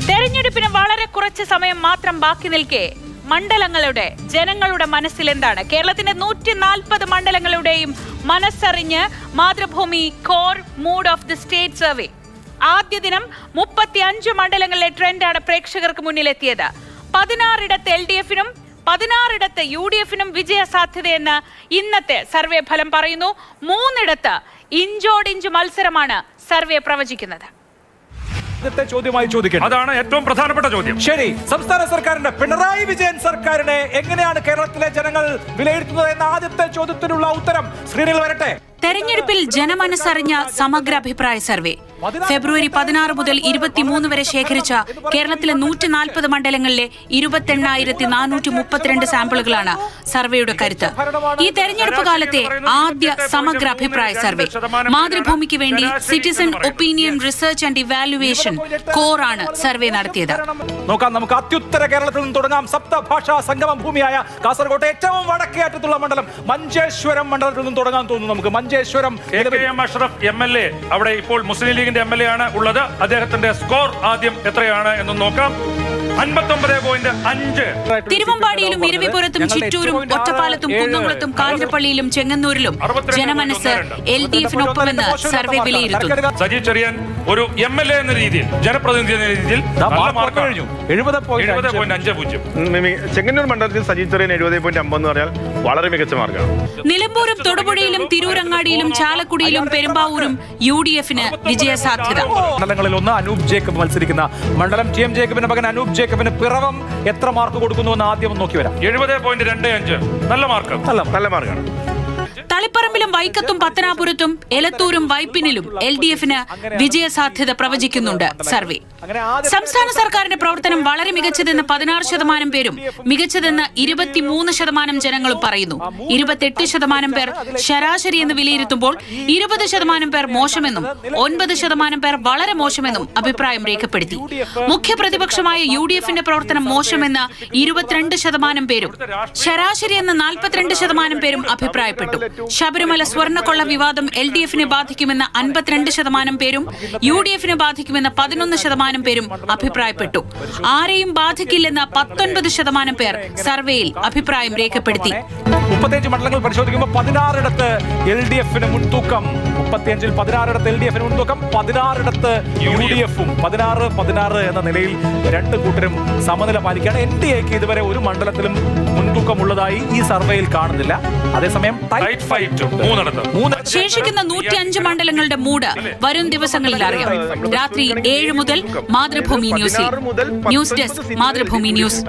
തെരഞ്ഞെടുപ്പിന് വളരെ കുറച്ച് സമയം മാത്രം ബാക്കി നിൽക്കെ മണ്ഡലങ്ങളുടെ ജനങ്ങളുടെ മനസ്സിൽ എന്താണ്? കേരളത്തിന്റെ 140 മണ്ഡലങ്ങളുടെയും മനസ്സറിഞ്ഞ് Mathrubhumi core mood off the state survey. ആദ്യ ദിനം 35 മണ്ഡലങ്ങളിലെ ട്രെൻഡാണ് പ്രേക്ഷകർക്ക് മുന്നിലെത്തിയത്. 16 LDF-നും 16 UDF-നും വിജയ സാധ്യതയെന്ന് ഇന്നത്തെ സർവേ ഫലം പറയുന്നു. 3 ഇഞ്ചോടിഞ്ച് മത്സരമാണ് സർവേ പ്രവചിക്കുന്നത്. ചോദ്യമായി ചോദിക്കണം, അതാണ് ഏറ്റവും പ്രധാനപ്പെട്ട ചോദ്യം. ശരി, സംസ്ഥാന സർക്കാരിന്റെ പിണറായി വിജയൻ സർക്കാരിനെ എങ്ങനെയാണ് കേരളത്തിലെ ജനങ്ങൾ വിലയിരുത്തുന്നത് എന്ന ആദ്യത്തെ ചോദ്യത്തിനുള്ള ഉത്തരം സ്ക്രീനിൽ വരട്ടെ. തെരഞ്ഞെടുപ്പിൽ ജനമനസ്സറിഞ്ഞ സമഗ്ര അഭിപ്രായ സർവേ ഫെബ്രുവരി 16 മുതൽ 23 വരെ ശേഖരിച്ച കേരളത്തിലെ 140 മണ്ഡലങ്ങളിലെ 28,432 സാമ്പിളുകളാണ് സർവേയുടെ കരുത്ത്. ഈ തെരഞ്ഞെടുപ്പ് കാലത്തെ ആദ്യ സമഗ്ര അഭിപ്രായ സർവേ മാതൃഭൂമിക്ക് വേണ്ടി citizen opinion research and evaluation core ആണ് സർവേ നടത്തിയത്. നോക്കാം, നമുക്ക് അത്യുത്തര കേരളത്തിൽ നിന്ന് തുടങ്ങാം. സപ്തഭാഷാ സംഗമ ഭൂമിയായ കാസർഗോട്ടെ ഏറ്റവും വടക്കേ അറ്റത്തുള്ള മണ്ഡലം മഞ്ചേശ്വരം മണ്ഡലത്തിൽ നിന്ന് തുടങ്ങാൻ തോന്നുന്നു. നമുക്ക് മഞ്ചേശ്വരം അഷ്റഫ് MLA അവിടെ ഇപ്പോൾ മുസ്ലിം ലീഗിന്റെ MLA ആണ് ഉള്ളത്. അദ്ദേഹത്തിന്റെ സ്കോർ ആദ്യം എത്രയാണ് എന്ന് നോക്കാം. 59.5. തിരുവമ്പാടിയിലും ഇരവിപുരത്തും ചിറ്റൂരും ഒറ്റപ്പാലത്തും കുന്നംകുളത്തും കാഞ്ഞിരപ്പള്ളിയിലും ചെങ്ങന്നൂരിലും ജനമനസ് LDF-നൊപ്പമെന്ന് സർവേ വിലയിരുത്തുന്നു. സജി ചെറിയാൻ ഒരു MLA എന്ന രീതിയിൽ, ജനപ്രതിനിധി എന്ന രീതിയിൽ 70.50. ചെങ്ങന്നൂർ മണ്ഡലത്തിൽ സജി ചെറിയാൻ 70.50 എന്ന് പറഞ്ഞാൽ വളരെ മികച്ച മാർക്കാണ്. നിലമ്പൂരും തൊടുപുഴയിലും തിരൂരങ്ങാടിയിലും ചാലക്കുടിയിലും പെരുമ്പാവൂരും UDF-ന് വിജയ സാധ്യത. മണ്ഡലങ്ങളിൽ ഒന്ന് അനൂപ് ജേക്കബ് മത്സരിക്കുന്ന മണ്ഡലം. TM ജേക്കബിന്റെ മകൻ അനൂപ് ജേക്കബിന് പിറവം എത്ര മാർക്ക് കൊടുക്കുന്നുവെന്ന് ആദ്യം നോക്കി വരാം. 70.25. നല്ല മാർക്ക്, നല്ല മാർക്കാണ്. തളിപ്പറമ്പിലും വൈക്കത്തും പത്തനാപുരത്തും എലത്തൂരും വൈപ്പിനിലും LDF-ന് വിജയ സാധ്യത പ്രവചിക്കുന്നുണ്ട് സർവേ. സംസ്ഥാന സർക്കാരിന്റെ പ്രവർത്തനം വളരെ മികച്ചതെന്ന് 16% പേരും മികച്ചതെന്ന് 23% ജനങ്ങളും പറയുന്നു. 28% പേർ ശരാശരി എന്ന് വിലയിരുത്തുമ്പോൾ 20% പേർ മോശമെന്നും 9% പേർ വളരെ മോശമെന്നും അഭിപ്രായം രേഖപ്പെടുത്തി. മുഖ്യ പ്രതിപക്ഷമായ UDF-ന്റെ പ്രവർത്തനം മോശമെന്ന് 22% പേരും ശരാശരി എന്ന് 42% പേരും അഭിപ്രായപ്പെട്ടു. ശബരിമല സ്വർണ്ണക്കൊള്ള വിവാദം LDF-നെ ബാധിക്കുമെന്ന് 52% പേരും UDF-നെ ബാധിക്കുമെന്ന് 11% പേരും അഭിപ്രായപ്പെട്ടു. ആരെയും ബാധിക്കില്ലെന്ന് 19% പേർ സർവേയിൽ അഭിപ്രായം രേഖപ്പെടുത്തി. 35 മണ്ഡലങ്ങൾ പരിശോധിക്കുമ്പോൾ 16 LDF-ന് മുൻതൂക്കം. 35-ൽ 16 LDF-ന് മുൻതൂക്കം, 16 UDF-ഉം 16 എന്ന നിലയിൽ രണ്ട് കൂട്ടരും സമനില പാലിക്കുകയാണ്. NDA-ക്ക് ഇതുവരെ ഒരു മണ്ഡലത്തിലും മുൻതൂക്കമുള്ളതായി ഈ സർവേയിൽ കാണുന്നില്ല. അതേസമയം ശേഷിക്കുന്ന 105 മണ്ഡലങ്ങളുടെ മൂഡ് വരും ദിവസങ്ങളിൽ അറിയാം. രാത്രി 7 മുതൽ മാതൃഭൂമി ന്യൂസിൽ. News desk, Mathrubhumi news.